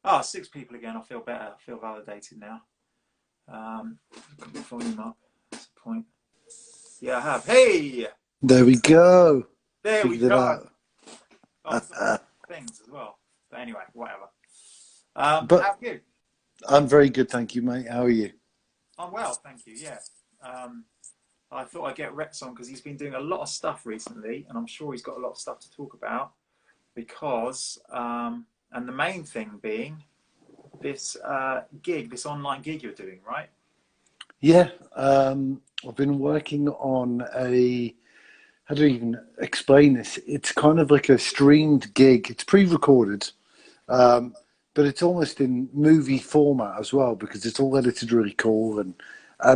Oh, 6 people again. I feel better. I feel validated now. Got the volume up. That's the point. Yeah, I have. Hey! There we go. There we Figured it go. out. Oh, I've got things as well. But anyway, whatever. But How are you? I'm very good, thank you, mate. How are you? I'm well, thank you. Yeah. I thought I'd get Rex on because he's been doing a lot of stuff recently, and I'm sure he's got a lot of stuff to talk about. Because, and the main thing being this gig, this online gig you're doing, right? Yeah, I've been working on how do I even explain this? It's kind of like a streamed gig. It's pre-recorded, um, but it's almost in movie format as well because it's all edited really cool. And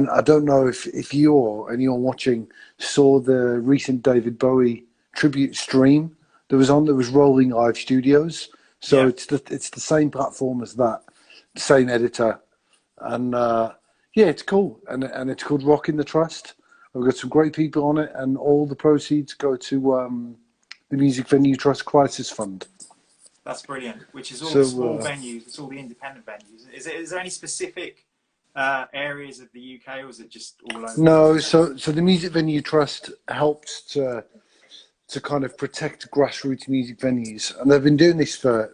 I don't know if you or anyone watching saw the recent David Bowie tribute stream that was Rolling Live Studios. So Yeah. it's the same platform as that, the same editor, and yeah, it's cool, and it's called Rock in the Trust. We've got some great people on it, and all the proceeds go to the Music Venue Trust Crisis Fund. That's brilliant. Which is all the small So venues. It's all the independent venues. Is there any specific areas of the UK, or is it just all over the no, UK? so the Music Venue Trust helps to kind of protect grassroots music venues, and they've been doing this for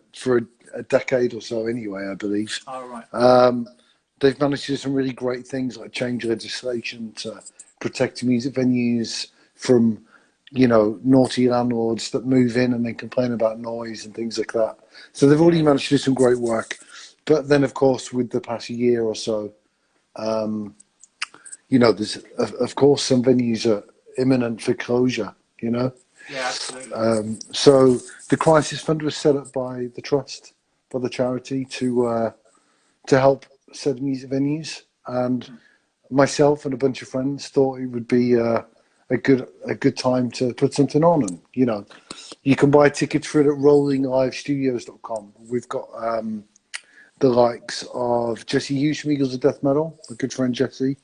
a decade or so anyway, I believe. Oh, right. Um, they've managed to do some really great things like change legislation to protect music venues from, naughty landlords that move in and then complain about noise and things like that. So they've already Yeah. managed to do some great work. But then, of course, with the past year or so, there's of course some venues are imminent for closure. Yeah, absolutely. So the crisis fund was set up by the trust, by the charity, to help said music venues, and myself and a bunch of friends thought it would be a good time to put something on. And you can buy tickets for it at rollinglivestudios.com. We've got the likes of Jesse Hughes from Eagles of Death Metal, a good friend Jesse,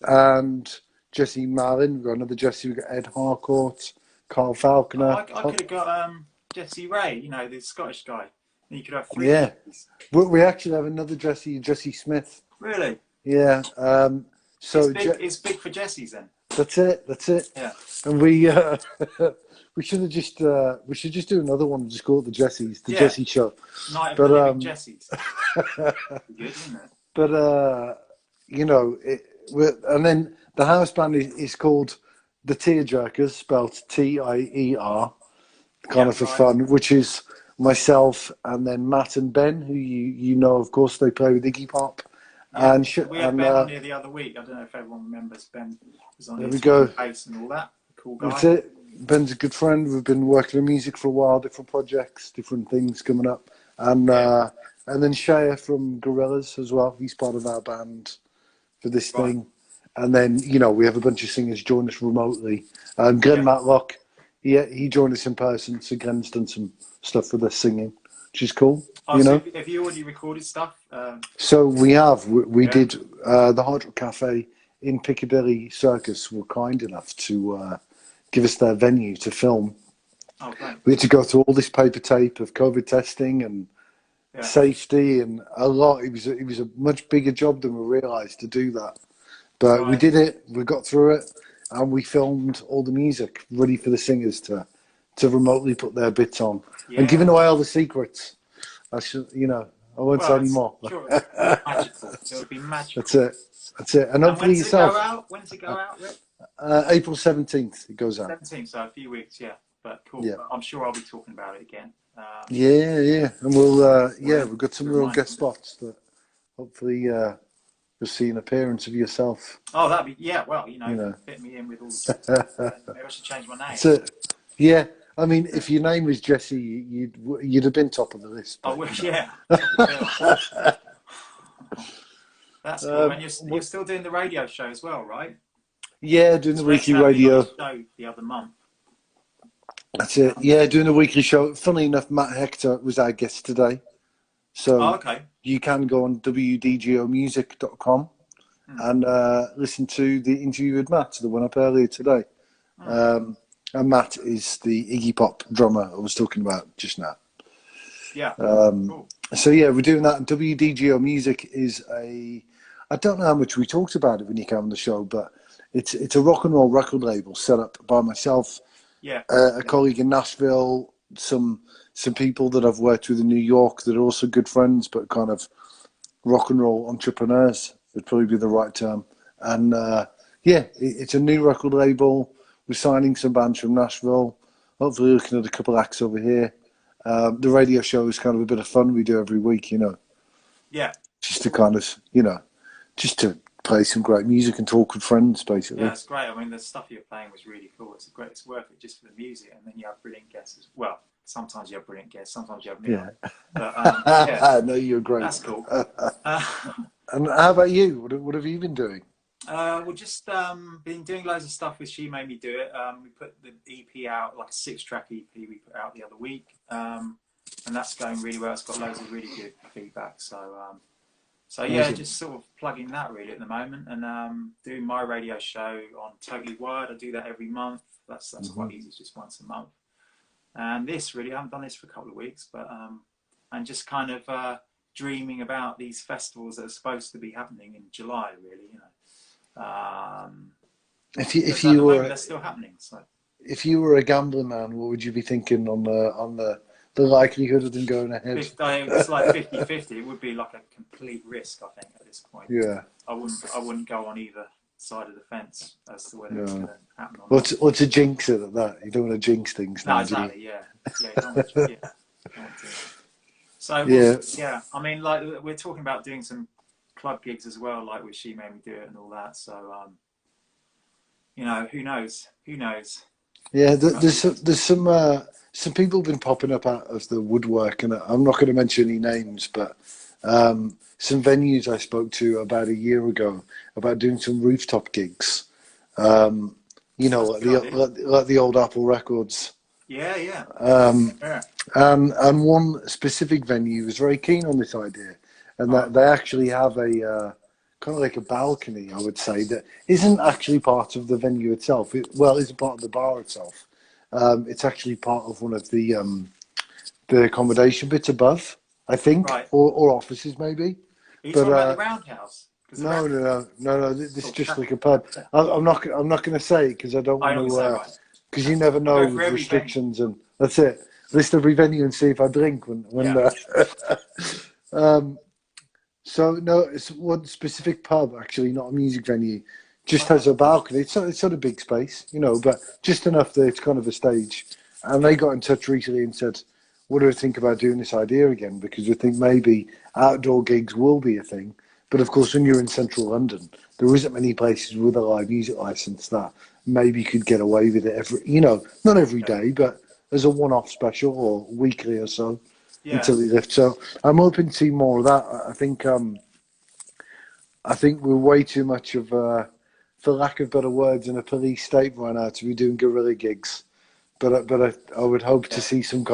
and Jesse Malin. We've got another Jesse. We've got Ed Harcourt, Carl Oh, Falconer. I could have got Jesse Ray, the Scottish guy. You could have three Yeah, Jesses. we actually have another Jesse, Jesse Smith. Really? Yeah. It's So big. It's big for Jesse's then. that's it. That's it. Yeah. And we should just do another one and just call it the Jessies, the Yeah. Jesse Show. Night of the But Living Jessies. Good, isn't it? but and then the house band is called the Tearjerkers, spelled Tier, kind Yeah. of for Right. fun, which is myself and then Matt and Ben, who of course, they play with Iggy Pop. Yeah. And We had Ben on here the other week. I don't know if everyone remembers Ben was on there here we talking go. bass and all that. Cool That's guy. it. Ben's a good friend. We've been working on music for a while, different projects, different things coming up. Yeah. And then Shaya from Gorillaz as well. He's part of our band for this Right. thing. And then, we have a bunch of singers join us remotely. Glenn Yeah. Matlock, he joined us in person. So Glenn's done some stuff with us singing, which is cool, Oh, so have you already recorded stuff? So we Yeah. did the Hard Rock Cafe in Piccadilly Circus were kind enough to give us their venue to film. Oh, great. We had to go through all this paper tape of COVID testing and Yeah. safety and a lot. It was a much bigger job than we realised to do that. But we Right. did it. We got through it, and we filmed all the music ready for the singers to remotely put their bits on. And giving Yeah. away all the secrets. I should, I won't say Well, any more. sure, it'll be magical. It'll be magical. That's it. That's it. And And hopefully when's it go yourself. out? When's it go out, Rick? April 17th, it goes out. 17th, so a few weeks, yeah. But cool. Yeah. I'm sure I'll be talking about it again. Yeah. And we've got some real Remind guest me. spots that hopefully you'll see an appearance of yourself. Oh, that'd be, yeah, well, fit me in with all the maybe I should change my name. That's it. Yeah. I mean, if your name was Jesse, you'd have been top of the list. I But, wish, yeah. That's cool. And you're still doing the radio show as well, right? yeah, doing the Rex weekly had me on radio. his show the other month. That's it. Yeah, doing the weekly show. Funnily enough, Matt Hector was our guest today. So Oh, okay. you can go on wdgomusic.com and listen to the interview with Matt that went up earlier today. And Matt is the Iggy Pop drummer I was talking about just now. Yeah. Cool. So yeah, we're doing that. And WDGO Music is I don't know how much we talked about it when you came on the show, but it's a rock and roll record label set up by myself, Yeah. a colleague in Nashville, some people that I've worked with in New York that are also good friends, but kind of rock and roll entrepreneurs would probably be the right term. And it's a new record label. We're signing some bands from Nashville. Hopefully looking at a couple acts over here. The radio show is kind of a bit of fun we do every week, Yeah. just to kind of, just to play some great music and talk with friends, basically. Yeah, it's great. I mean, the stuff you're playing was really cool. It's worth it just for the music, and then you have brilliant guests as well. Sometimes you have brilliant guests, sometimes you have me. Yeah. But, no, you're great. That's cool. And how about you? What have you been doing? We've just been doing loads of stuff with She Made Me Do It. We put the EP out, like a 6-track EP we put out the other week. And that's going really well. It's got loads of really good feedback. So yeah, just sort of plugging that really at the moment, and doing my radio show on Totally Wired. I do that every month. That's quite easy. It's just once a month. And this really, I haven't done this for a couple of weeks, but and just kind of dreaming about these festivals that are supposed to be happening in July. Really, if you were, they're still happening. So if you were a gambling man, what would you be thinking on the likelihood of them going ahead? It's like 50-50. It would be like a complete risk, I think, at this point. Yeah. I wouldn't go on either side of the fence as to whether it's going to happen or not. What's a jinx at that? You don't want to jinx things. No, exactly. Yeah. You don't want to. So yeah. I mean, like we're talking about doing some club gigs as well, like with She Made Me Do It and all that. So who knows? Yeah, there's some people have been popping up out of the woodwork, and I'm not going to mention any names, but some venues I spoke to about a year ago about doing some rooftop gigs. Like the old Apple Records. Yeah. And one specific venue was very keen on this idea, and that they actually have a kind of like a balcony, I would say, that isn't actually part of the venue itself. Isn't part of the bar itself. It's actually part of one of the accommodation bits above, I think, right. or offices maybe. Are you talking about the Roundhouse? No. This is just like a pub. I'm not going to say it because I don't want to. Because you never know with restrictions, and that's it. List every venue and see if I drink when. So no, it's one specific pub actually, not a music venue. Just has a balcony. It's not a big space, but just enough that it's kind of a stage. And they got in touch recently and said, "What do we think about doing this idea again? Because we think maybe outdoor gigs will be a thing. But of course, when you're in central London, there isn't many places with a live music license that maybe you could get away with it not every day, but as a one-off special or weekly or so until they lift." So I'm hoping to see more of that. I think we're way too much of for lack of better words, in a police state right now to be doing guerrilla gigs. But I would hope to see some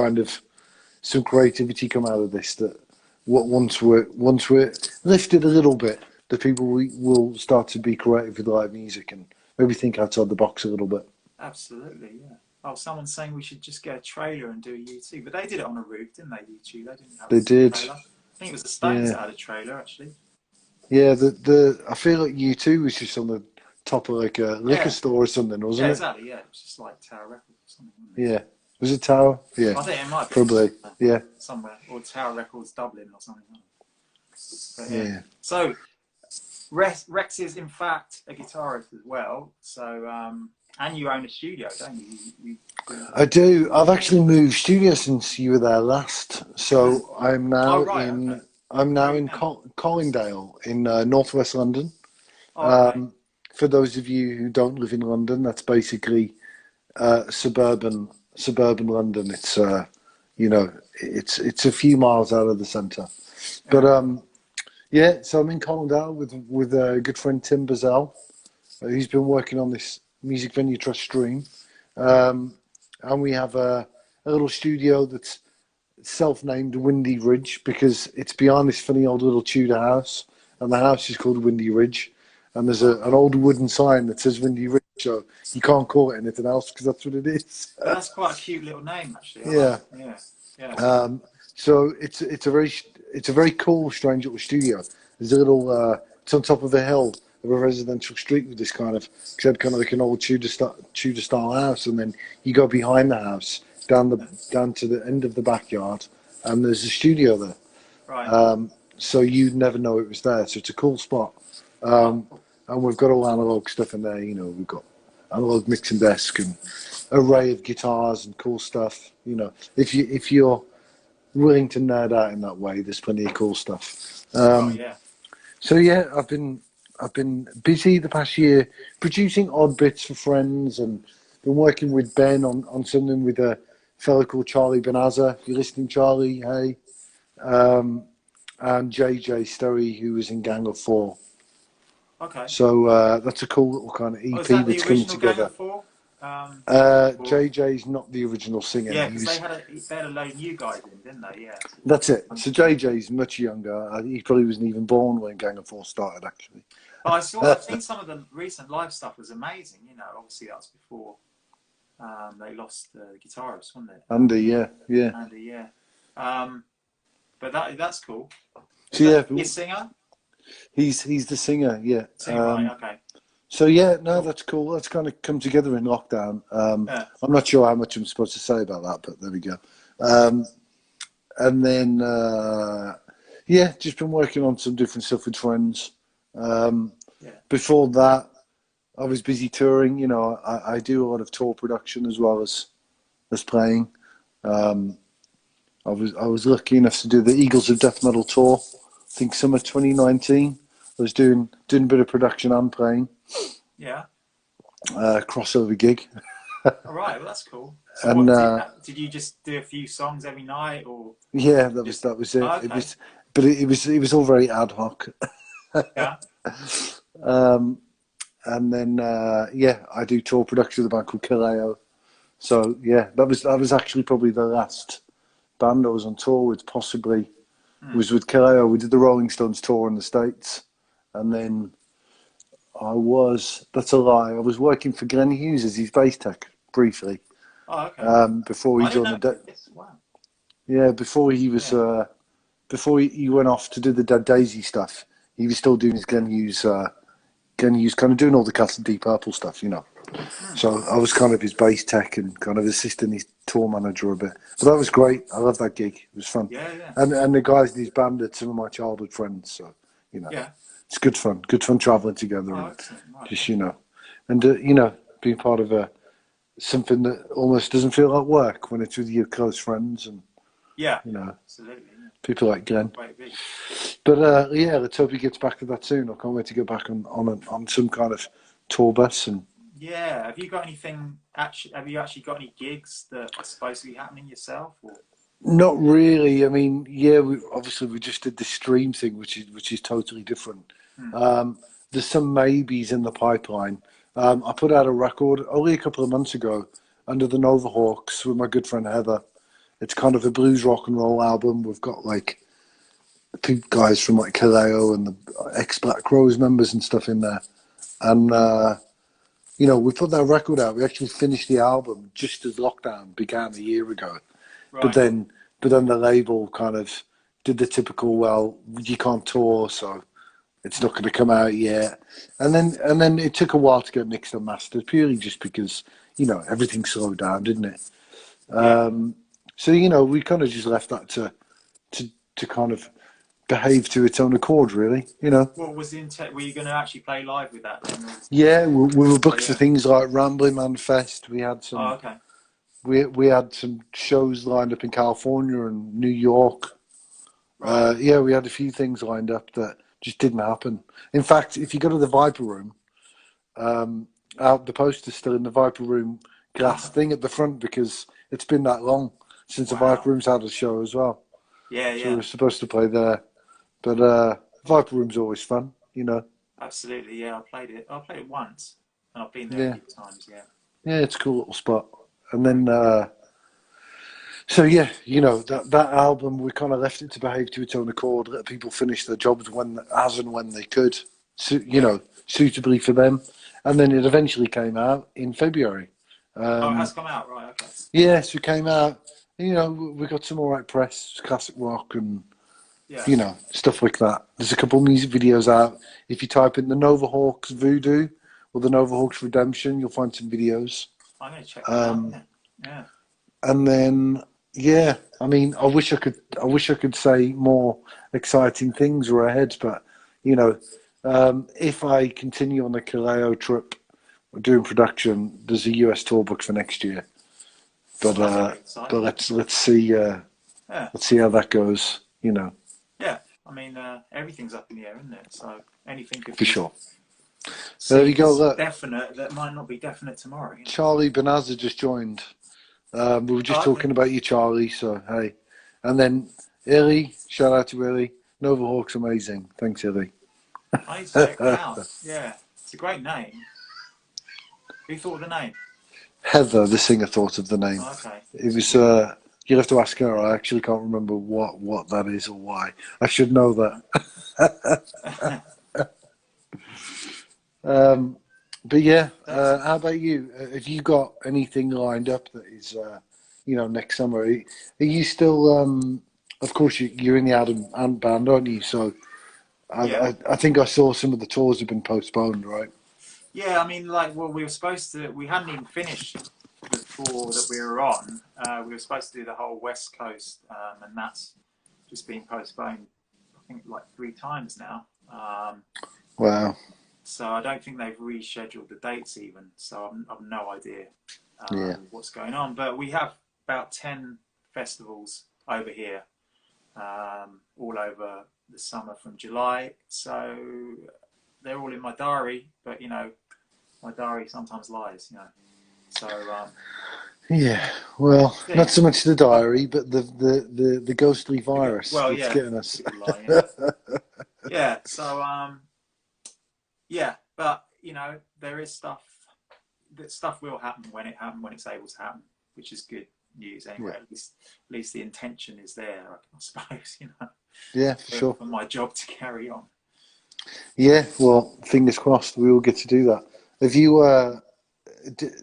creativity come out of this. That once we're lifted a little bit, the people will start to be creative with live music and maybe think outside the box a little bit. Absolutely, yeah. Oh, someone's saying we should just get a trailer and do a U2, but they did it on a roof, didn't they? U2, they didn't have They did. Trailer. I think it was the Stones that had a trailer actually. Yeah, I feel like U2 was just on the top of like a liquor store or something, wasn't it? Yeah, exactly. Yeah, it was just like Tower Records or something. Wasn't it? Yeah, was it Tower? Yeah, I think it might be probably. Yeah, somewhere, or Tower Records Dublin or something. But, yeah. So Rex is in fact a guitarist as well. So and you own a studio, don't you? I do. I've actually moved studio since you were there last. So I'm now in Colindale in northwest London. For those of you who don't live in London, that's basically suburban London. It's it's a few miles out of the centre. But so I'm in Colindale with a good friend Tim Bazell. He's been working on this Music Venue Trust stream, and we have a little studio that's self-named Windy Ridge because it's behind this funny old little Tudor house, and the house is called Windy Ridge, and there's an old wooden sign that says Windy Ridge, so you can't call it anything else because that's what it is. That's quite a cute little name, actually. Yeah. So it's a very cool, strange little studio. There's a little it's on top of a hill of a residential street with this kind of, it's had kind of like an old Tudor style house, and then you go behind the house down to the end of the backyard, and there's a studio there. Right. So you'd never know it was there. So it's a cool spot. And we've got all analog stuff in there. You know, we've got analog mixing desk and array of guitars and cool stuff. You know, if you're willing to nerd out in that way, there's plenty of cool stuff. Yeah. So yeah, I've been busy the past year producing odd bits for friends, and been working with Ben on something with a fellow called Charlie Benazza. If you're listening, Charlie, hey. And JJ Story, who was in Gang of Four. Okay. So that's a cool little kind of EP is that that's the coming original together. Gang of Four? JJ's not the original singer. Yeah, because they had a load of new guys in, didn't they? Yeah. That's it. So JJ's much younger. He probably wasn't even born when Gang of Four started, actually. But I've seen some of the recent live stuff was amazing. You know, obviously that was before they lost the guitarist, wasn't it? Andy, yeah. Andy, yeah. But that's cool. So yeah, He's a singer. He's the singer, yeah. Right, okay. So yeah, no, that's cool. That's kind of come together in lockdown. I'm not sure how much I'm supposed to say about that, but there we go. And then yeah, just been working on some different stuff with friends. Before that, I was busy touring. You know, I do a lot of tour production as well as playing. I was lucky enough to do the Eagles of Death Metal tour. I think summer 2019. I was doing a bit of production and playing. Yeah. Crossover gig. All right, well that's cool. So And did you just do a few songs every night, or? yeah, that was it. Okay. It was all very ad hoc. Yeah. And then I do tour production with a band called Kaleo. So yeah, that was actually probably the last band I was on tour with, possibly. Was with Kaleo. We did the Rolling Stones tour in the States, and then that's a lie. I was working for Glenn Hughes as his bass tech briefly. Oh, okay. Before he joined the Wow. Yeah, before he was before he went off to do the Dead Daisy stuff, he was still doing his Glenn Hughes kind of doing all the Cats and Deep Purple stuff, you know. So I was kind of his bass tech and kind of assisting his tour manager a bit. But that was great. I loved that gig. It was fun. Yeah, yeah. And the guys in his band are some of my childhood friends. So, you know, it's good fun. Good fun travelling together. Oh, and right. just, you know, and, you know, being part of something that almost doesn't feel like work when it's with your close friends and, you know, absolutely. Yeah. people like Glenn. But, yeah, let's hope he gets back to that soon. I can't wait to go back on some kind of tour bus and... Yeah, have you got anything? Have you actually got any gigs that are supposed to be happening yourself? Or? Not really. I mean, yeah, we just did the stream thing, which is totally different. There's some maybes in the pipeline. I put out a record only a couple of months ago under the Novahawks with my good friend Heather. It's kind of a blues rock and roll album. We've got like two guys from like Kaleo and the ex-Black Crowes members and stuff in there, and. You know, we put that record out. We actually finished the album just as lockdown began a year ago. Right. But then the label kind of did the typical, well, you can't tour, so it's not going to come out yet. And then it took a while to get mixed and mastered, purely just because, you know, everything slowed down, didn't it? So, you know, we kind of just left that to kind of behave to its own accord, really, you know. What was the intent? Were you going to actually play live with that then? Yeah, we were booked for things like Rambling Man Fest. We had some. Oh, okay. We had some shows lined up in California and New York. Right. Yeah, we had a few things lined up that just didn't happen. In fact, if you go to the Viper Room, the poster's still in the Viper Room glass thing at the front because it's been that long since the Viper Room's had a show as well. Yeah, so we were supposed to play there. But Viper Room's always fun, you know. Absolutely, yeah. I played it once, and I've been there a few times. Yeah. Yeah, it's a cool little spot. And then, so yeah, you know, that album, we kind of left it to behave to its own accord, let people finish their jobs as and when they could, you know, suitably for them. And then it eventually came out in February. It has come out, right? Okay. Yes, it came out. You know, we got some alright press, classic rock, and Yeah, you know, stuff like that. There's a couple of music videos out. If you type in the Nova Hawks Voodoo or the Nova Hawks Redemption, you'll find some videos. I'm going to check that out. Yeah, yeah. And then, yeah, I mean, I wish I could say more exciting things are ahead, but you know, if I continue on the Kaleo trip doing production, there's a US tour book for next year. But Well, that's very but exciting. let's Yeah, see how that goes. You know, yeah. I mean, everything's up in the air, isn't it? So anything could for be sure. There seen you go. as Look, definite that might not be definite tomorrow. You know? Charlie Benazza just joined. We were just Oh, okay. talking about you, Charlie. So hey, and then Illy, shout out to Illy. Nova Hawk's amazing. Thanks, Illy. I need to check that out. Yeah, it's a great name. Who thought of the name? Heather, the singer, thought of the name. Oh, okay. It was. You'll have to ask her. I actually can't remember what that is or why. I should know that. But yeah, how about you? Have you got anything lined up that is, you know, next summer? Are you still? Of course, you're in the Adam Ant band, aren't you? So Yeah. I think I saw some of the tours have been postponed, right? Yeah, I mean, like, well, we were supposed to, we hadn't even finished the tour that we were on. We were supposed to do the whole West Coast, and that's just been postponed, I think, like 3 times now. Wow. So I don't think they've rescheduled the dates even. So I've no idea Yeah. what's going on. But we have about 10 festivals over here, all over the summer from July. So they're all in my diary, but you know, my diary sometimes lies, you know. So Yeah. Well, not so much the but diary, but the ghostly virus well, that's yeah, getting us. people lie, yeah, yeah. So yeah, but you know, there is stuff that stuff will happen when it happens when it's able to happen, which is good news anyway. Yeah. At least the intention is there, I suppose, you know, Yeah, for sure. for my job to carry on. Yeah. Well, fingers crossed we all get to do that. Have you?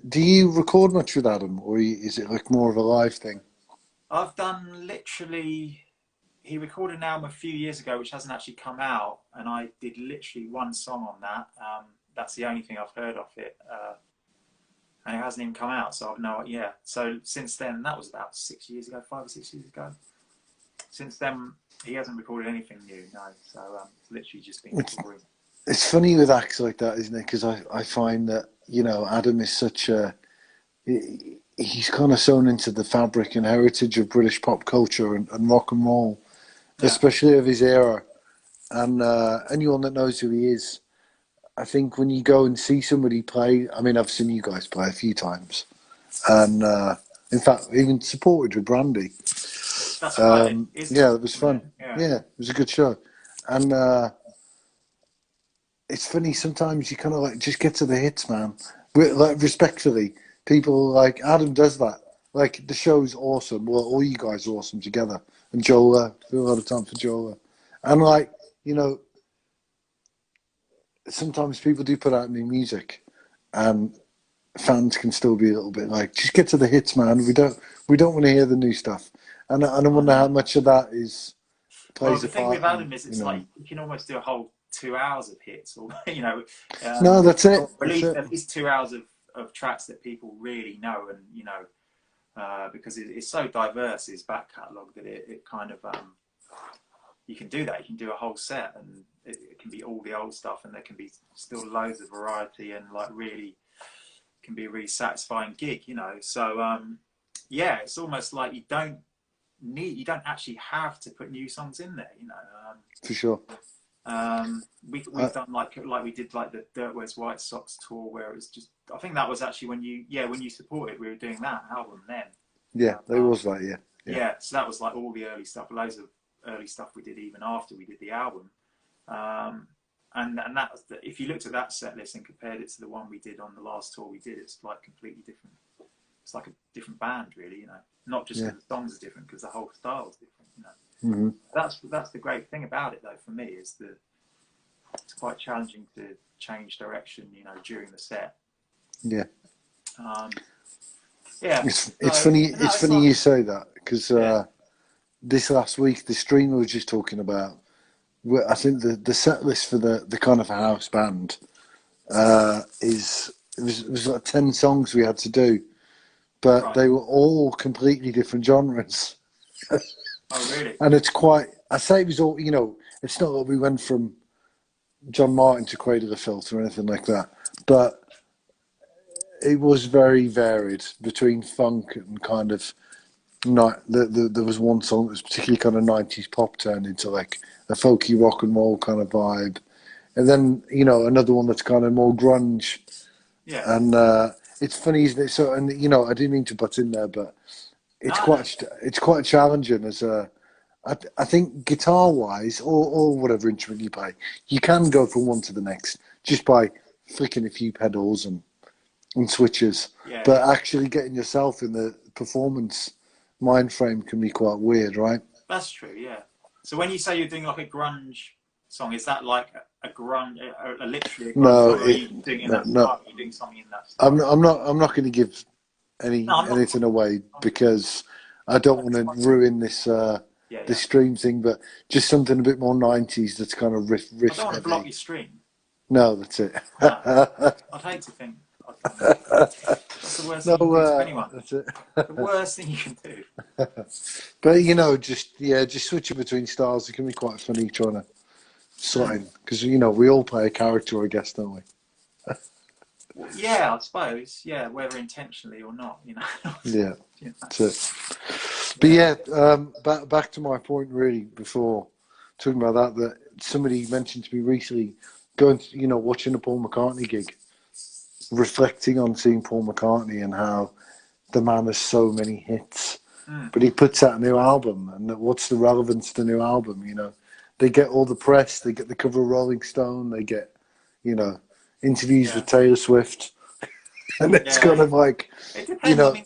Do you record much with Adam, or is it like more of a live thing? I've done literally. He recorded an album a few years ago, which hasn't actually come out, and I did literally one song on that. That's the only thing I've heard of it, and it hasn't even come out. So I've no, yeah. So since then, that was about 6 years ago, 5 or 6 years ago. Since then, he hasn't recorded anything new, no. So it's literally just been touring. It's funny with acts like that, isn't it? Because I find that, you know, Adam is such a he's kind of sewn into the fabric and heritage of British pop culture and rock and roll, Yeah, especially of his era. And anyone that knows who he is, I think when you go and see somebody play, I mean, I've seen you guys play a few times, and in fact, even supported with Brandy. that's right. It is Yeah, good, it was isn't it? fun. Yeah. Yeah, it was a good show, and it's funny sometimes you kind of like just get to the hits, man. Like respectfully, people like Adam does that. Like the show's awesome. Well, all you guys are awesome together, and Jola. I feel a lot of time for Jola, and like you know, sometimes people do put out new music, and fans can still be a little bit like, just get to the hits, man. We don't want to hear the new stuff, and I I wonder how know. much of that is Well, plays the a thing part with in Adam is, you it's know. like you can almost do a whole 2 hours of hits, or you know, No, that's or it. That's it. at least 2 hours of tracks that people really know, and you know, because it's so diverse, his back catalogue, that it kind of you can do that. You can do a whole set, and it can be all the old stuff, and there can be still loads of variety, and like really can be a really satisfying gig, you know. So yeah, it's almost like you don't actually have to put new songs in there, you know. For sure. We've done like we did like the Dirt Wears White Sox tour, where it was just, I think that was actually when you supported, we were doing that album then. Yeah, there was that. Yeah, yeah, Yeah, so that was like all the early stuff, loads of early stuff we did even after we did the album. And that was if you looked at that set list and compared it to the one we did on the last tour we did, it's like completely different. It's like a different band, really, you know. Not just yeah. because the songs are different, because the whole style's different, you know. Mm-hmm. That's the great thing about it, though. For me, is that it's quite challenging to change direction, you know, during the set. Yeah. Yeah. It's So funny. no, It's it's funny like you say that because yeah. this last week, the streamer was just talking about. I think the set list for the kind of house band it was like 10 songs we had to do, but Right. they were all completely different genres. Oh really? And it's quite. I say it was all. It's not that we went from John Martin to Cradle of Filth or anything like that, but it was very varied between funk and kind of not. There was one song that was particularly kind of 90s pop turned into like a folky rock and roll kind of vibe, and then another one that's kind of more grunge. Yeah. And it's funny, isn't it? So, and I didn't mean to butt in there, but No, no. it's quite challenging as a. I think guitar wise, or whatever instrument you play, you can go from one to the next just by flicking a few pedals and switches. Yeah, But yeah. actually getting yourself in the performance mind frame can be quite weird, right? That's true. Yeah. So when you say you're doing like a grunge song, is that like a grunge, literally a grunge No, song, or are you doing it in that no. style? Are you doing something in that style? I'm not going to give No, I'm not. anything away I'm just, because I don't I want just to want to. ruin this Yeah, this yeah. stream thing. But just something a bit more 90s that's kind of I riff don't want to block heavy. your stream. No, that's it. No, I'd hate to think I've done that. That's the worst No, thing you can do to anyone. that's it. The worst thing you can do. But just switching between styles, it can be quite funny trying to slot Mm. in because we all play a character, I guess, don't we? Well, yeah, I suppose. Yeah, whether intentionally or not, Yeah, You know. that's it. But Yeah. yeah, back to my point really before talking about that somebody mentioned to me recently going to, watching a Paul McCartney gig, reflecting on seeing Paul McCartney and how the man has so many hits, Mm. but he puts out a new album, and what's the relevance to the new album? They get all the press, they get the cover of Rolling Stone, they get, you know, interviews Yeah. with Taylor Swift, and it's Yeah. kind of like, It you depends. I know, mean,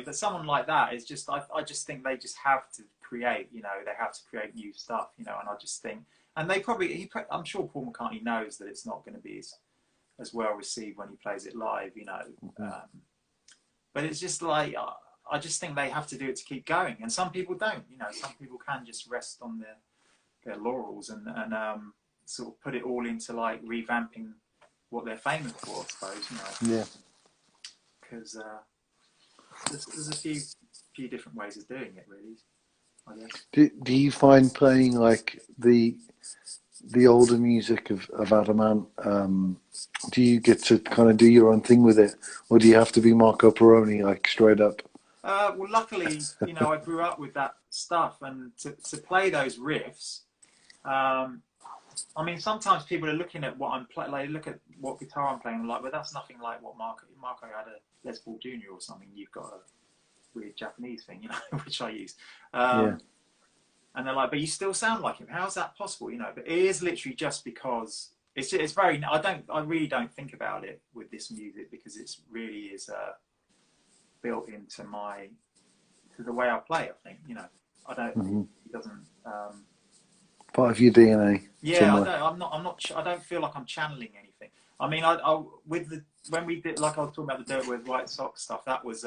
but someone like that is just. I just think they just have to create. They have to create new stuff. And I just think, and they probably. I'm sure Paul McCartney knows that it's not going to be as well received when he plays it live. But it's just like I just think they have to do it to keep going, and some people don't. Some people can just rest on their laurels and sort of put it all into like revamping what they're famous for, I suppose. yeah. Because there's a few different ways of doing it, really. I guess. Do you find playing like the older music of Adamant? Do you get to kind of do your own thing with it, or do you have to be Marco Peroni like straight up? Well, luckily, I grew up with that stuff, and to play those riffs. I mean, sometimes people are looking at what I'm playing. They look at what guitar I'm playing, like, but that's nothing like what Marco had a Les Paul Jr. or something. You've got a weird Japanese thing, which I use. Yeah. And they're like, but you still sound like him. How's that possible? But it is literally just because it's very. I really don't think about it with this music because it's really is built into to the way I play. I think I don't. Mm-hmm. It doesn't. Part of your DNA. Yeah, somewhere. I'm not. I don't feel like I'm channeling anything. I mean, I when we did, like I was talking about the Dirtwear White Sox stuff. That was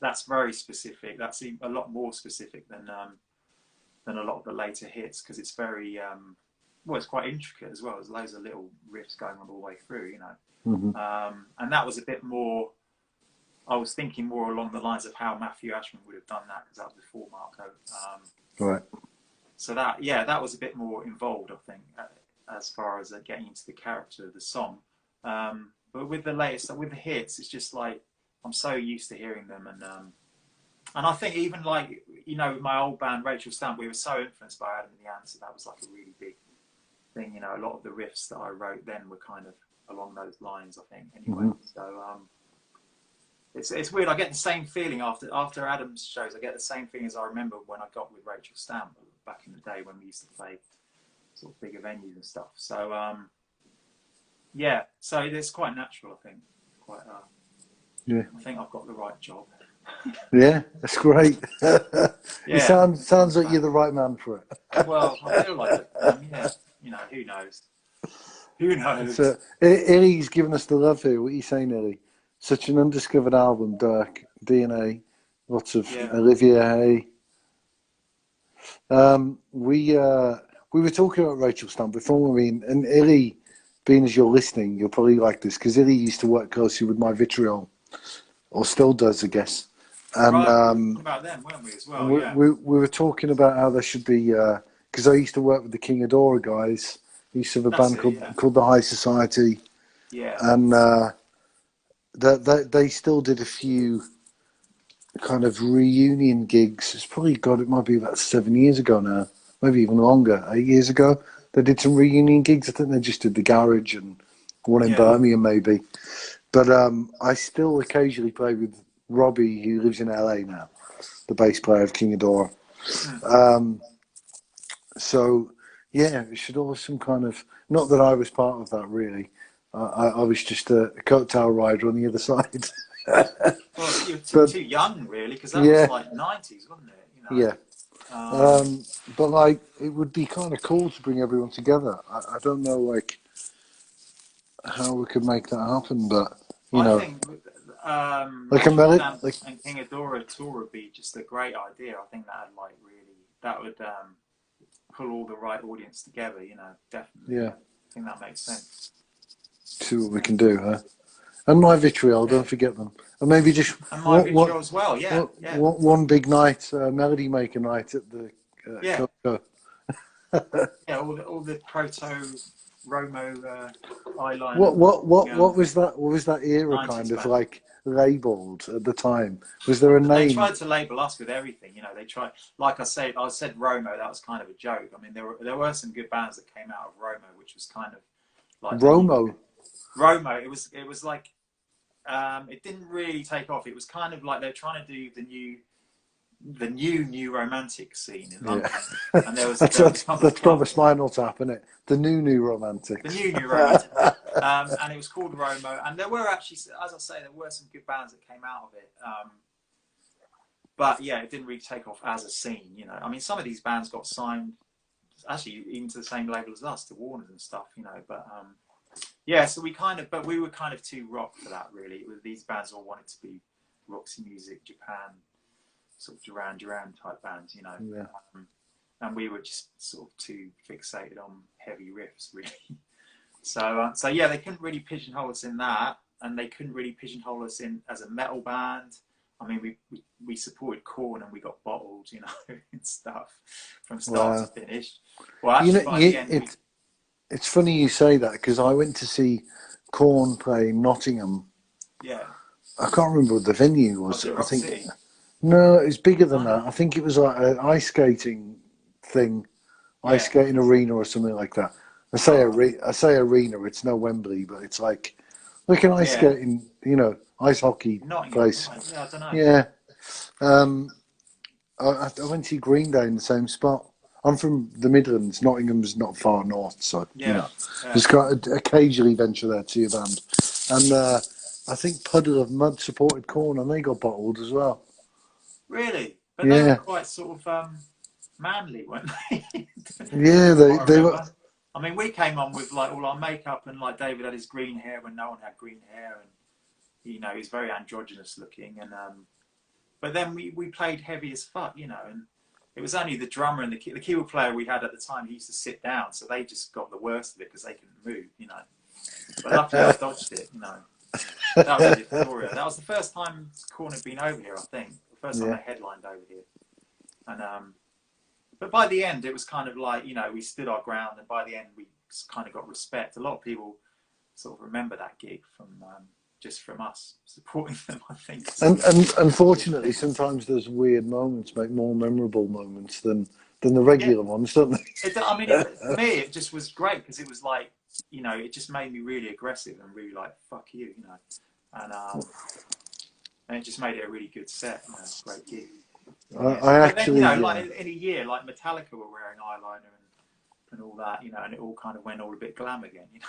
that's very specific. That's a lot more specific than a lot of the later hits because it's very well, it's quite intricate as well. There's loads of little riffs going on all the way through, Mm-hmm. And that was a bit more. I was thinking more along the lines of how Matthew Ashman would have done that because that was before Marco. Right. So that was a bit more involved, I think, as far as getting into the character of the song. But with the hits, it's just like I'm so used to hearing them, and I think even like my old band Rachel Stamp, we were so influenced by Adam and the Ants, so that was like a really big thing. A lot of the riffs that I wrote then were kind of along those lines, I think. Anyway, Mm-hmm. so it's weird. I get the same feeling after Adam's shows. I get the same thing as I remember when I got with Rachel Stamp back in the day when we used to play sort of bigger venues and stuff. So yeah, so it's quite natural. I think quite. Yeah. I think I've got the right job. Yeah, that's great. Yeah. It sounds like you're the right man for it. Well, I feel like it. Yeah, who knows? Who knows? So, Illy's giving us the love here. What are you saying, Illy? such an undiscovered album, Dirk, DNA, lots of Yeah. Olivia Hay. We were talking about Rachel Stamp before, and Illy, being as you're listening, you'll probably like this, because Illy used to work closely with My Vitriol, or still does, I guess. And Right, we were talking about them, weren't we, as well? Yeah. we were talking about how there should be, because I used to work with the King Adora guys. We used to have a That's band it, called, yeah. called the High Society, Yeah. and they still did a few kind of reunion gigs. It's probably God, it might be about 7 years ago now, maybe even longer, 8 years ago. They did some reunion gigs. I think they just did the Garage and one in Yeah. Birmingham, maybe. But I still occasionally play with Robbie, who lives in LA now, the bass player of King Adora. So yeah, we should always some kind of, not that I was part of that really. I was just a coattail rider on the other side. Well, you're But too young, really, because that was yeah, like 90s, wasn't it? You know. yeah. But like, it would be kind of cool to bring everyone together. I don't know, like, how we could make that happen, but you I know, think like a Rachel melody, Stamp like and King Adora tour would be just a great idea. I think that would pull all the right audience together. You know, definitely. yeah, I think that makes sense. see what we can do, huh? And My Vitriol, don't forget them, and maybe just And my what Vitriol as well. Yeah, yeah, one big night, Melody Maker night at the yeah, Coco. yeah. All the proto Romo eyeliner. What was that? What was that era 90s kind of band. like labelled at the time? Was there a They name? tried to label us with everything, you know. They tried, like I said Romo. That was kind of a joke. I mean, there were some good bands that came out of Romo, which was kind of like the new Romo. Romo. It was like it didn't really take off. It was kind of like they're trying to do the new romantic scene in London, Yeah. and there was that's a couple of from a clubs. Spinal Tap, isn't it? The new The romantics. new romantic, and it was called Romo. And there were actually, as I say, there were some good bands that came out of it. But yeah, it didn't really take off as a scene, you know. I mean, some of these bands got signed, actually, even to the same label as us, to Warner's and stuff, you know. But yeah, so but we were kind of too rock for that, really. These bands all wanted to be Roxy Music, Japan, sort of Duran type bands, you know. Yeah. And we were just sort of too fixated on heavy riffs, really. So yeah, they couldn't really pigeonhole us in that, and they couldn't really pigeonhole us in as a metal band. I mean, we supported Korn and we got bottled, you know, and stuff from start to finish. Well, actually, by the end, it's funny you say that, because I went to see Korn play in Nottingham. Yeah. I can't remember what the venue was. it I Rock think City? no, it's bigger than that. I think it was like an ice skating thing, ice skating arena or something like that. I say arena. It's no Wembley, but it's like an ice skating, you know, ice hockey place. Right. Yeah, I don't know. Yeah. I went to see Green Day in the same spot. I'm from the Midlands. Nottingham's not far north, so you know, just got to occasionally venture there to your band. And I think Puddle of Mud supported Korn, and they got bottled as well. Really? But they were quite sort of manly, weren't they? Yeah, they were. I mean, we came on with like all our makeup, and like David had his green hair when no one had green hair, and you know, he's very androgynous looking, and but then we played heavy as fuck, you know, and it was only the drummer and the keyboard player we had at the time. He used to sit down, so they just got the worst of it because they couldn't move, you know. But luckily I dodged it, you know. That was in Victoria. That was the first time Korn had been over here, I think. The first time they headlined over here. And but by the end, it was kind of like, you know, we stood our ground, and by the end we kind of got respect. A lot of people sort of remember that gig from just from us supporting them, I think. And unfortunately, sometimes those weird moments make more memorable moments than the regular ones, don't they? I mean, for me, it just was great because it was like, you know, it just made me really aggressive and really like, fuck you, you know. And it just made it a really good set, you know, great gig. But then, you know, like in a year, like Metallica were wearing eyeliner and all that, you know, and it all kind of went all a bit glam again, you know.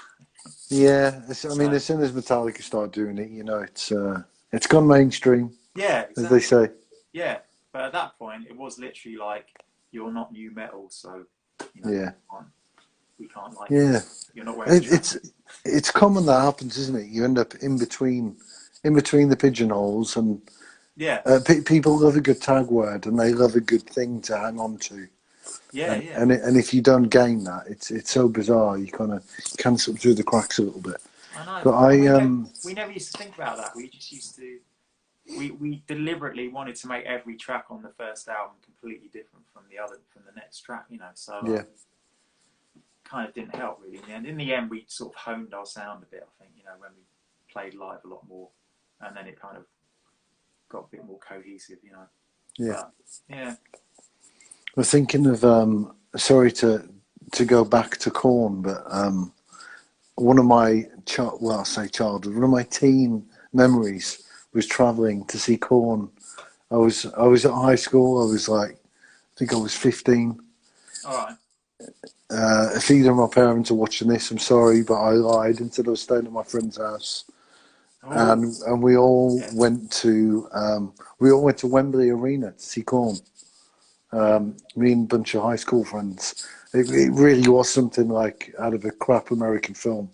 Yeah, I mean, as soon as Metallica start doing it, you know, it's gone mainstream. Yeah, exactly. As they say. Yeah, but at that point, it was literally like, you're not new metal, so you know, we can't like. Yeah, you're not wearing. It's common that happens, isn't it? You end up in between in between the pigeonholes, and Yeah, people love a good tag word, and they love a good thing to hang on to. yeah, yeah. And if you don't gain that, it's so bizarre. You kind of can slip through the cracks a little bit. I know. But We never used to think about that. We just used to. We deliberately wanted to make every track on the first album completely different from the next track. So yeah, kind of didn't help really. And in the end, we sort of honed our sound a bit. I think when we played live a lot more, and then it kind of got a bit more cohesive. yeah. But, yeah. We're thinking of sorry to go back to Corn, but one of my childhood, one of my teen memories was travelling to see Corn. I was at high school. I was I think I was 15. All right. If either of my parents are watching this, I'm sorry, but I lied and said I was staying at my friend's house. Oh. And we all went to Wembley Arena to see Corn. Me and a bunch of high school friends. It really was something like out of a crap American film.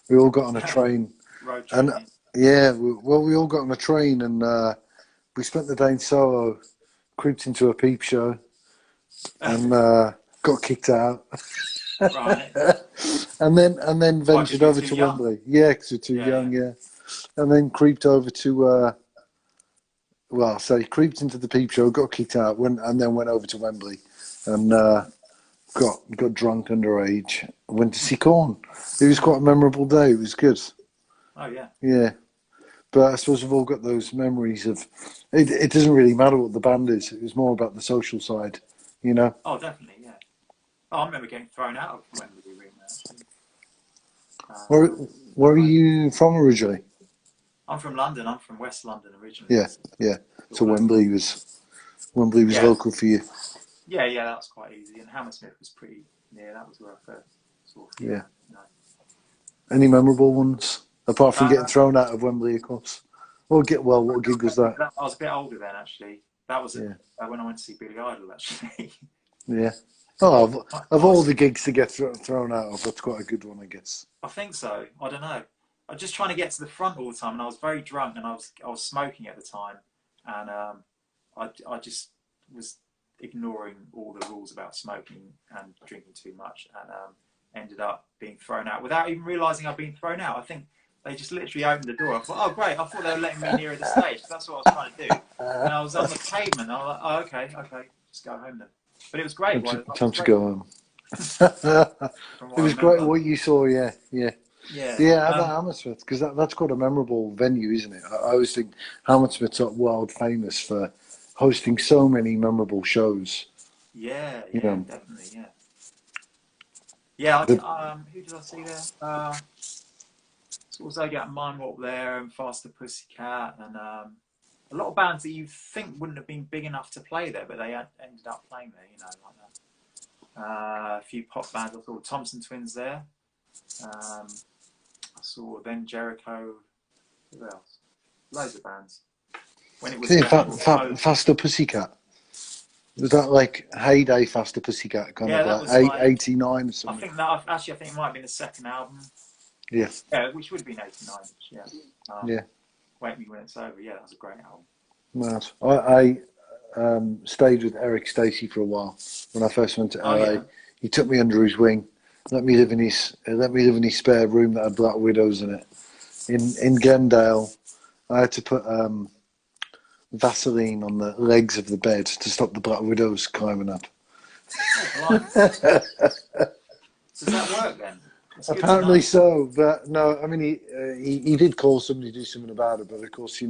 We all got on a train, Road trip. and we all got on a train, and we spent the day in Soho, creeped into a peep show, and got kicked out. Right. and then ventured over to Wembley. Yeah, because we're too young. Yeah, and then creeped over to. Creeped into the peep show, got kicked out, and then went over to Wembley, and got drunk underage. Went to see Corn. It was quite a memorable day. It was good. Oh yeah. Yeah, but I suppose we've all got those memories of. It doesn't really matter what the band is. It was more about the social side, Oh, definitely, yeah. Oh, I remember getting thrown out of Wembley Arena. Actually. Where are you from originally? I'm from London. I'm from West London originally. Yeah. So Wembley was local for you. Yeah, that was quite easy. And Hammersmith was pretty near. That was where I first sort of. Yeah. Any memorable ones apart from getting thrown out of Wembley, of course? What gig was that? I was a bit older then, actually. That was when I went to see Billy Idol, actually. Yeah. Oh, of all the gigs to get thrown out of, that's quite a good one, I guess. I think so. I don't know. I was just trying to get to the front all the time, and I was very drunk, and I was smoking at the time, and I just was ignoring all the rules about smoking and drinking too much, and ended up being thrown out without even realising I'd been thrown out. I think they just literally opened the door. I thought, oh great! I thought they were letting me nearer the stage. That's what I was trying to do. And I was on the pavement. I was like, oh okay, just go home then. But it was great. Time to go home. It was great what you saw. Yeah. About Hammersmith, because that's quite a memorable venue, isn't it? I always think Hammersmith's world famous for hosting so many memorable shows. Yeah, definitely, yeah. Who did I see there? Also got Mind Walk there, and Faster Pussycat, and a lot of bands that you think wouldn't have been big enough to play there, but they ended up playing there. Like that. A few pop bands. I saw Thompson Twins there. I saw then Jericho. Who else? Loads of bands. When it was Faster Pussycat. Was that like heyday Faster Pussycat? Kind of like 89 or something? I think it might have been the second album. Yeah. Yeah, which would have been 89. Yeah. Wake Me When It's Over. Yeah, that was a great album. Mad. I stayed with Eric Stacey for a while when I first went to LA. Yeah. He took me under his wing, let me live in his spare room that had Black Widows in it. In Glendale, I had to put Vaseline on the legs of the bed to stop the Black Widows climbing up. Oh, does that work then? Apparently so, but no. I mean, he did call somebody to do something about it, but of course,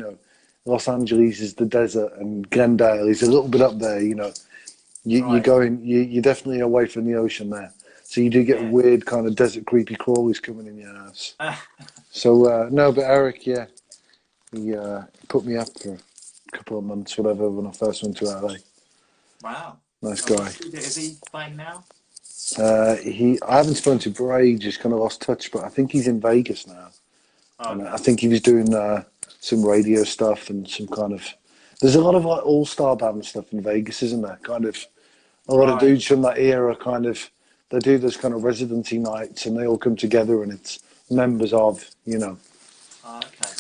Los Angeles is the desert, and Glendale is a little bit up there. You're definitely away from the ocean there, so you do get weird kind of desert creepy crawlies coming in your house. So no, but Eric, he put me up for a couple of months, whatever, when I first went to LA. Wow, nice guy. Is he playing now? I haven't spoken to him for ages, kind of lost touch, but I think he's in Vegas now. Okay. And I think he was doing some radio stuff and some kind of. There's a lot of like all-star band stuff in Vegas, isn't there? Kind of a lot of dudes from that era. Kind of they do those kind of residency nights, and they all come together, and it's members of. Oh, okay.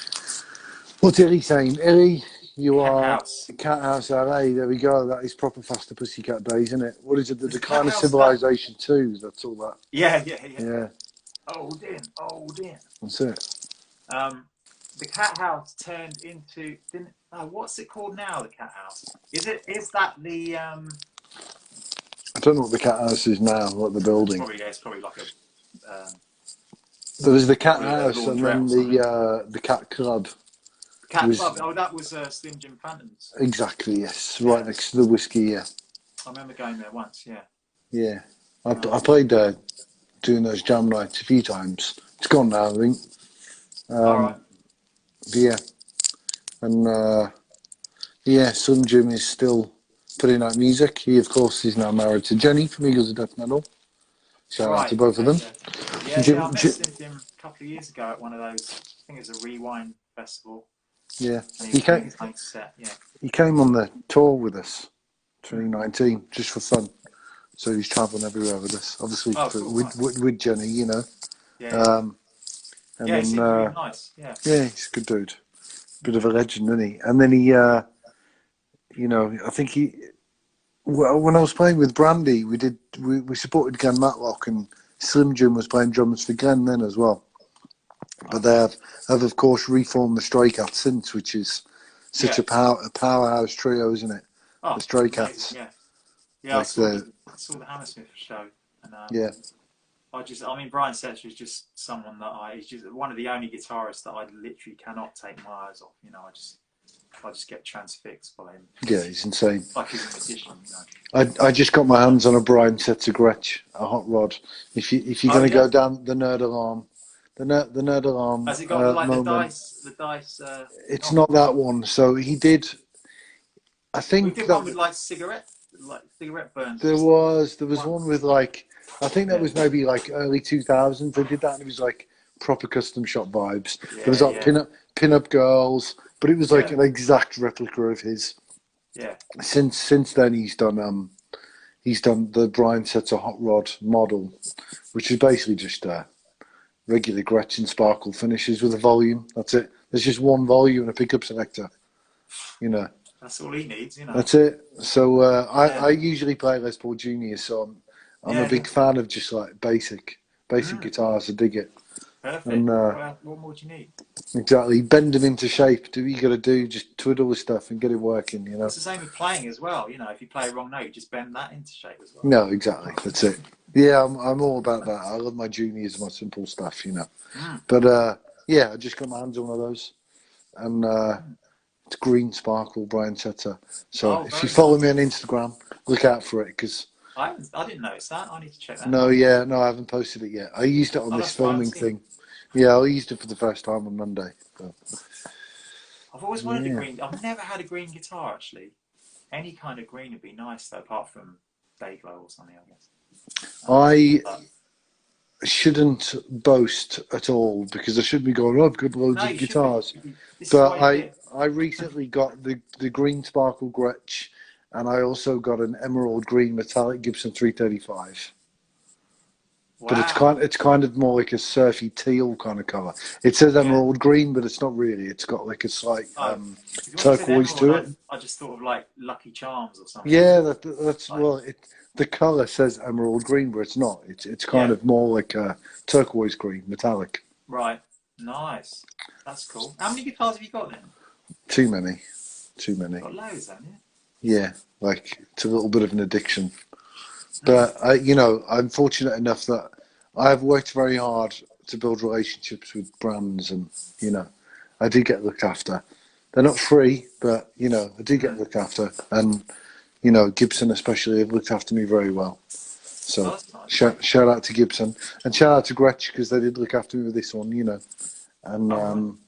What's Illy saying? Illy, you Cat are House. Cat House LA. There we go. That is proper Faster Pussycat days, isn't it? What is it? The There's a Cat Decline of House that. Civilization 2. That's all that. Yeah, yeah, yeah. Yeah, Old in, old in. that's it. Um, the Cat House turned into. Didn't, oh, what's it called now? The Cat House. Is it? Is that the? I don't know what the Cat House is now, what the building. Probably. Yeah, it's probably like a. There was the Cat Probably a House and laundrette then or something. the Cat Club. Cat Was Club. Oh, that was Slim Jim Phantoms. exactly, yes. Right Yes. next to the whiskey, yeah. I remember going there once. Yeah. Yeah. I played doing those jam nights a few times. It's gone now, I think. All right. But yeah. And yeah, Slim Jim is still putting out music. He, of course, is now married to Jenny from Eagles of Death Metal. Shout out to both of them. Yeah, yeah. I met Slim Jim a couple of years ago at one of those. I think it was a Rewind festival. Yeah. And he was doing his own set. Yeah. He came on the tour with us, 2019, just for fun. So he's travelling everywhere with us, obviously with Jenny, you know. Yeah. And yeah, then, he seems really nice. Yeah. Yeah, he's a good dude. Bit of a legend, isn't he? And then he, you know, I think when I was playing with Brandy, we supported Glenn Matlock, and Slim Jim was playing drums for Glenn then as well. But they have of course reformed the Stray Cats since, which is such a powerhouse trio, isn't it? Oh, the Stray Cats. Yeah, yeah. Like I saw the Hammersmith show, and yeah. I mean, Brian Setzer is just someone that he's just one of the only guitarists that I literally cannot take my eyes off. You know, I just get transfixed by him. Yeah, he's insane. Like he's a magician, you know. I just got my hands on a Brian Setzer Gretsch, a hot rod. If you're going to go down the nerd alarm, the nerd alarm. Has it got like moment, the dice? it's not that one. So he did. I think we did one with like cigarette burns. There was one with like, I think that was maybe like early 2000s. They did that, and it was like proper custom shop vibes. There was like pin-up girls, but it was like an exact replica of his. Yeah. Since then, he's done the Brian Setzer hot rod model, which is basically just regular Gretchen sparkle finishes with a volume. That's it. There's just one volume and a pickup selector. You know. That's all he needs, you know. That's it. So I usually play Les Paul Junior, so I'm a big fan of just like basic guitars. I dig it. Perfect. And what more do you need? Exactly. Bend them into shape. Do what you got to do. Just twiddle the stuff and get it working. You know. It's the same with playing as well. You know, if you play a wrong note, you just bend that into shape as well. No, exactly. That's it. Yeah, I'm all about that. I love my juniors, my simple stuff. You know. But yeah, I just got my hands on one of those, and it's green sparkle Brian Setzer. So if you follow me on Instagram, look out for it because. I didn't notice that. I need to check that. No, I haven't posted it yet. I used it on this filming thing. Yeah, I used it for the first time on Monday. So. I've always wanted a green. I've never had a green guitar actually. Any kind of green would be nice though, apart from Dayglow or something, I guess. I shouldn't boast at all because I shouldn't be going, oh, I've got loads of guitars. But I recently got the green sparkle Gretsch, and I also got an emerald green metallic Gibson 335. Wow. But it's kind of more like a surfy teal kind of colour. It says emerald green, but it's not really. It's got like a slight turquoise to it. I just thought of like Lucky Charms or something. Yeah, that's like, the colour says emerald green, but it's not. It's kind of more like a turquoise green, metallic. Right. Nice. That's cool. How many guitars have you got then? Too many. You've got loads, haven't you? Yeah, like it's a little bit of an addiction. But I'm fortunate enough that I have worked very hard to build relationships with brands, and I do get looked after. They're not free, but I do get looked after, and Gibson especially have looked after me very well. So shout out to Gibson, and shout out to Gretsch because they did look after me with this one, and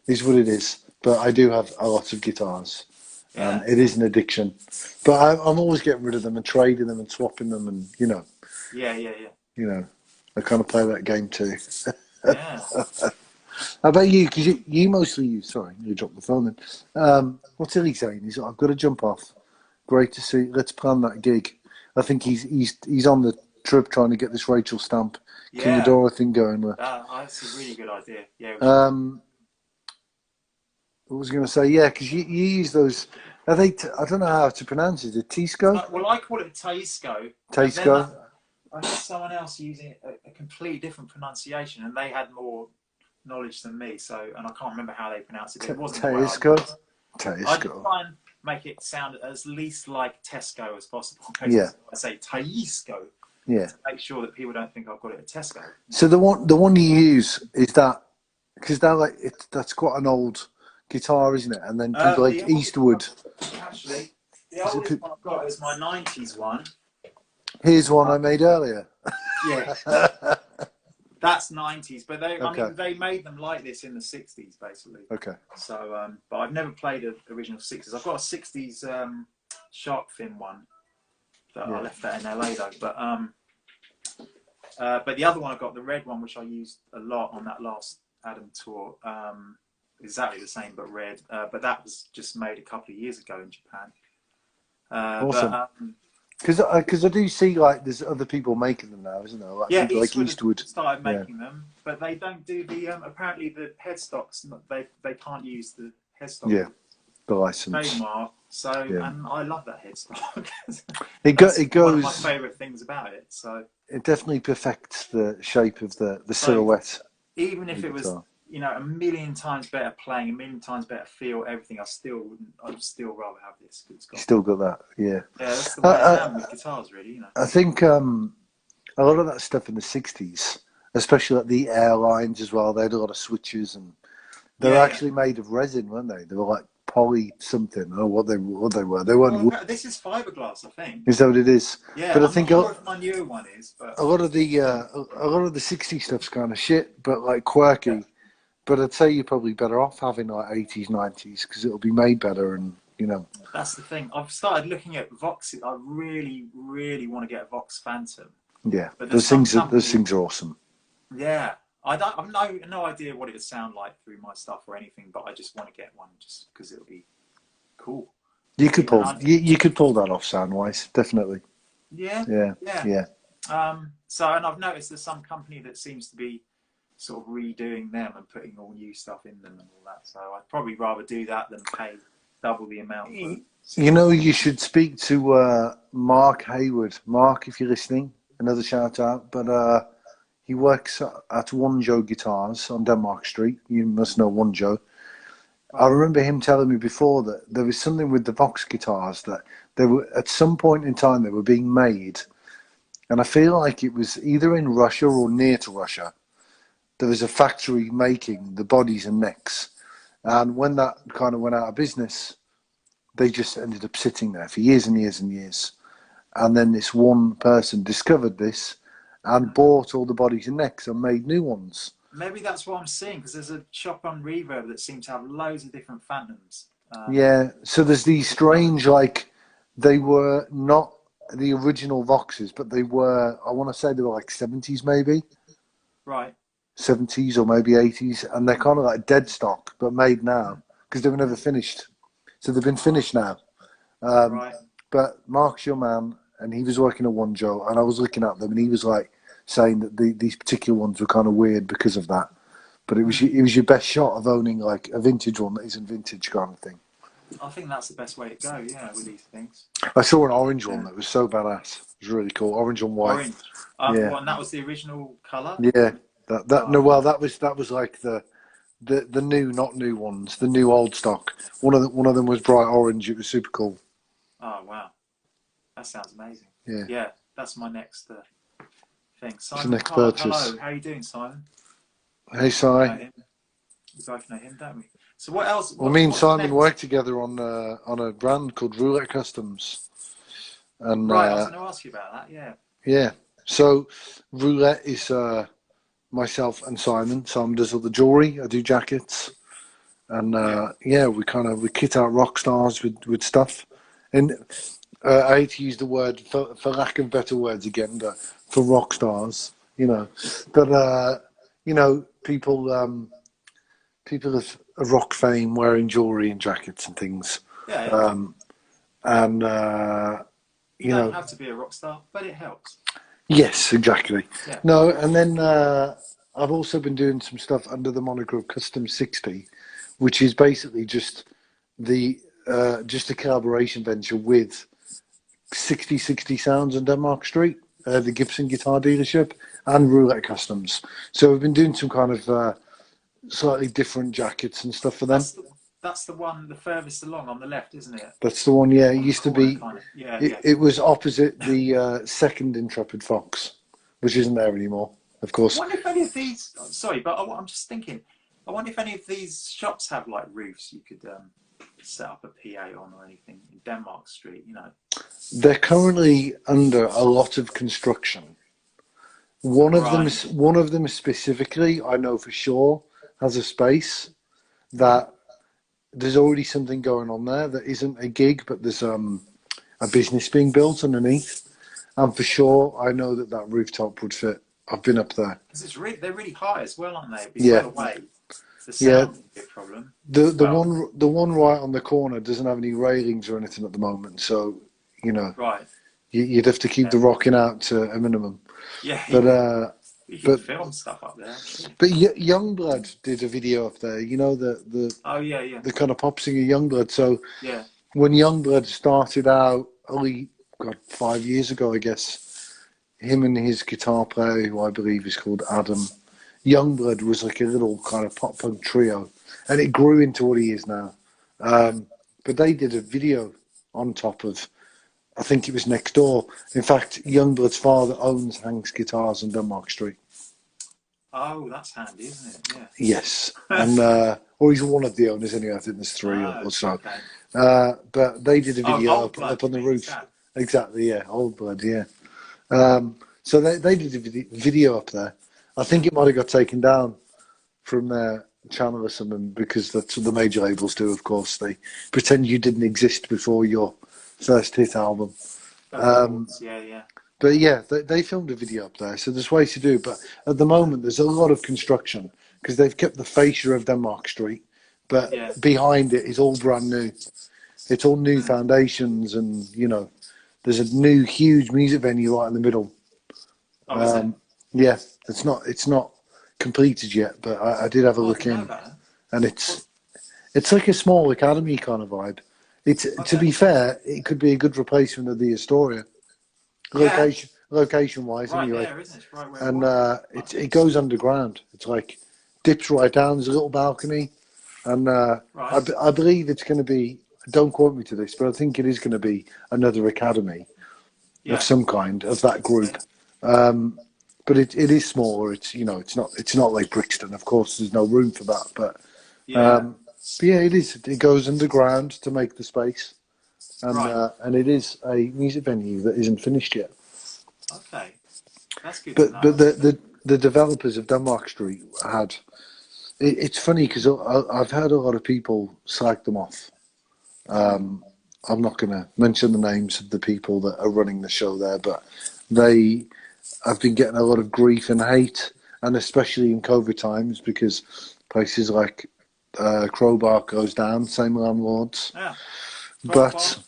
is what it is. But I do have a lot of guitars. It is an addiction, but I'm always getting rid of them and trading them and swapping them, and Yeah. I kind of play that game too. Yeah. How about you? Because you mostly use. Sorry, you dropped the phone then. What's Illy saying? He's like, I've got to jump off. Great to see. Let's plan that gig. I think he's on the trip trying to get this Rachel Stamp King Adora thing going. That's a really good idea. Yeah. What was I going to say? Yeah, because you use those. Are they? I don't know how to pronounce it. Is it Tisco? Well, I call it Taisco, and then Tasco. I heard someone else using a completely different pronunciation, and they had more knowledge than me. So, and I can't remember how they pronounced it. But it wasn't the way Tasco. I just Tasco. try and make it sound as least like Tesco as possible. Yeah. I say Taisco. Yeah. To make sure that people don't think I've got it at Tesco. So the one you use is that because that's quite an old guitar, isn't it? And then people like Eastwood. Actually, the oldest one I've got is my '90s one. Here's one I made earlier. Yeah, that's '90s, but I mean, they made them like this in the '60s, basically. Okay. So, but I've never played an original '60s. I've got a '60s shark fin one that I left that in LA though. But the other one I got, the red one, which I used a lot on that last Adam tour, exactly the same but red. But that was just made a couple of years ago in Japan. Awesome. Because I do see like there's other people making them now, isn't there? Like, yeah, people like Eastwood started making them, but they don't do the apparently the headstocks. They can't use the headstock. Yeah, the license. Trademark. So and I love that headstock. It goes. One of my favourite things about it. So it definitely perfects the shape of the silhouette. Even if it was, you know, a million times better playing, a million times better feel, everything, I'd still rather have this. Still got that, yeah. Yeah, that's the way I am with guitars, really. You know. I think a lot of that stuff in the '60s, especially like the airlines as well, they had a lot of switches, and they were actually made of resin, weren't they? They were like poly something. I don't know what they were. They weren't. Well, this is fiberglass, I think. Is that what it is? Yeah, but I think not sure if my newer one is. But a lot of the '60s stuff's kind of shit, but like quirky. Yeah. But I'd say you're probably better off having like '80s, '90s because it'll be made better, and you know. That's the thing. I've started looking at Voxes. I really, really want to get a Vox Phantom. Yeah, but those things are awesome. Yeah. I've no idea what it would sound like through my stuff or anything, but I just want to get one just because it'll be cool. You could pull that off sound wise, definitely. Yeah. So, and I've noticed there's some company that seems to be sort of redoing them and putting all new stuff in them and all that. So I'd probably rather do that than pay double the amount. You know, you should speak to Mark Hayward. Mark, if you're listening, another shout out. But he works at One Joe Guitars on Denmark Street. You must know One Joe. I remember him telling me before that there was something with the Vox guitars that they were at some point in time they were being made, and I feel like it was either in Russia or near to Russia. There was a factory making the bodies and necks, and when that kind of went out of business, they just ended up sitting there for years and years and years. And then this one person discovered this and bought all the bodies and necks and made new ones. Maybe that's what I'm seeing, because there's a shop on Reverb that seems to have loads of different Phantoms. Yeah, so there's these strange, like, they were not the original Voxes, but they were, I want to say they were like 70s maybe. Right. 70s or maybe 80s, and they're kind of like dead stock, but made now, because they were never finished. So they've been finished now. Right. But Mark's your man, and he was working at One Joe, and I was looking at them, and he was like saying that these particular ones were kind of weird because of that. But it was your best shot of owning like a vintage one that isn't vintage kind of thing. I think that's the best way to go, yeah, with these things. I saw an orange one that was so badass. It was really cool, orange and white. Orange. Well, and that was the original colour. Yeah, that was like the new, not new ones, the new old stock. One of them was bright orange. It was super cool. Oh wow, that sounds amazing. Yeah, yeah, that's my next thing. Simon, next purchase. Hello, how are you doing, Simon? Hey, Si. We both know him, don't we? So what else? Well, me and Simon worked together on a brand called Roulette Customs. And right, I was going to ask you about that. Yeah. Yeah. So Roulette is myself and Simon. Simon does all the jewelry. I do jackets. And we kit out rock stars with stuff. And I hate to use the word for lack of better words again, but for rock stars, you know. But you know, people of rock fame wearing jewelry and jackets and things. Yeah. You don't know, have to be a rock star, but it helps. Yes, exactly. Yeah. No, and then I've also been doing some stuff under the moniker of Custom 60, which is basically just a collaboration venture with 6060 Sounds on Denmark Street, the Gibson guitar dealership, and Roulette Customs. So we've been doing some kind of slightly different jackets and stuff for them. That's the one, the furthest along on the left, isn't it? That's the one, yeah. It used to be, kind of. Yeah, it was opposite the second Intrepid Fox, which isn't there anymore, of course. I wonder if any of these, sorry, but I'm just thinking, I wonder if any of these shops have like roofs you could set up a PA on or anything in Denmark Street, you know. They're currently under a lot of construction. One of them specifically, I know for sure, has a space that there's already something going on there that isn't a gig, but there's a business being built underneath. And for sure, I know that rooftop would fit. I've been up there. Because they're really high as well, aren't they? It'd be well away. The sound would be a problem. The one right on the corner doesn't have any railings or anything at the moment, so you know, you'd have to keep the rocking out to a minimum. Yeah, but you can film stuff up there. But Youngblood did a video up there. You know the the kind of pop singer Youngblood. So when Youngblood started out, only 5 years ago, I guess, him and his guitar player, who I believe is called Adam, Youngblood was like a little kind of pop punk trio, and it grew into what he is now. But they did a video on top of, I think it was next door. In fact, Youngblood's father owns Hank's Guitars on Denmark Street. Oh, that's handy, isn't it? Yeah. Yes, and or he's one of the owners anyway. I think there's three or so. Okay. But they did a video up on the roof. Exactly, yeah, Old Blood, yeah. So they did a video up there. I think it might have got taken down from their channel or something, because that's what the major labels do, of course. They pretend you didn't exist before your first hit album. But yeah, they filmed a video up there, so there's ways to do. But at the moment, there's a lot of construction, because they've kept the fascia of Denmark Street, but behind it is all brand new. It's all new foundations, and you know, there's a new huge music venue right in the middle. Yeah, it's not completed yet, but I did have a look in, and it's like a small academy kind of vibe. To be fair, it could be a good replacement of the Astoria, location wise, anyway. There, isn't it? Right where and it goes underground. It's like dips right down. There's a little balcony, and I believe it's going to be. Don't quote me to this, but I think it is going to be another academy of some kind of that group. But it is smaller. It's it's not like Brixton. Of course, there's no room for that. But it is. It goes underground to make the space, and it is a music venue that isn't finished yet. Okay, that's good. But the developers of Denmark Street had. It's funny because I've heard a lot of people slag them off. I'm not going to mention the names of the people that are running the show there, but I've been getting a lot of grief and hate, and especially in COVID times, because places like Crowbar goes down, same landlords. But